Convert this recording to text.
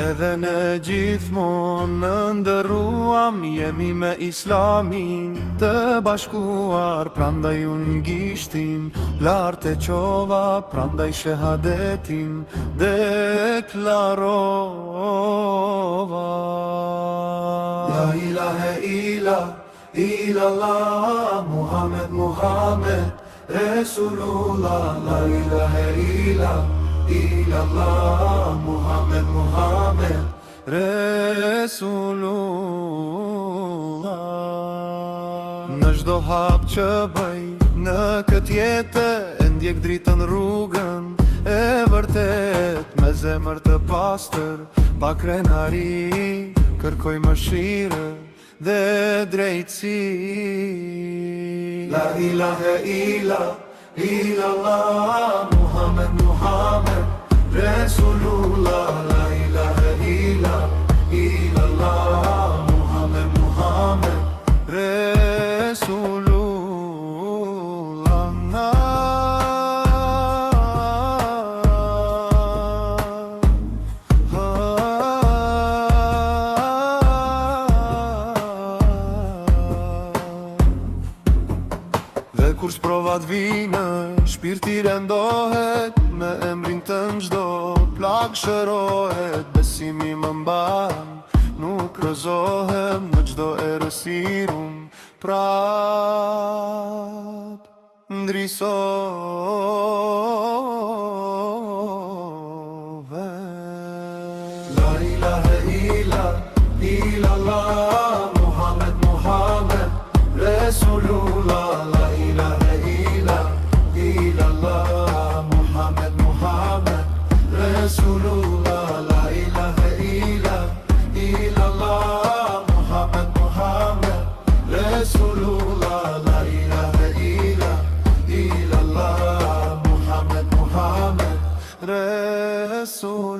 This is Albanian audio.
Edhe në gjithmonë në ndëruam, jemi me Islamin të bashkuar, prandaj unë gishtim, lartë e qova, prandaj shahadetin deklarova. La ilahe illallah, Muhammed, Muhammed, Resulullah. La ilahe illallah, Muhammed, Muhammed, Resulullah. Në çdo hap që bëj në këtë jetë, e ndjek dritën rrugën e vërtet, me zemër të pastër, pa krenari, kërkoj mëshirë dhe drejtësi. La ilahe illallah, Muhammed, Muhammed, Resulullah. La ilahe illallah, Muhammed, Muhammed, Resulullah. Dhe kur sprovat vine, shpirti rendohet, me emrin të në gjdo plak shërohet. Besimi më mban, nuk rëzohem, në gjdo erësirum prap ndrisove. La ilahe illallah, Muhammed, Muhammed, Resulullah. La ilahe illallah, Muhammed, Muhammed, Resulullah. La ilahe illallah, Muhammed, Muhammed, Resulullah. La ilahe illallah, Muhammed, Muhammed, Resulullah.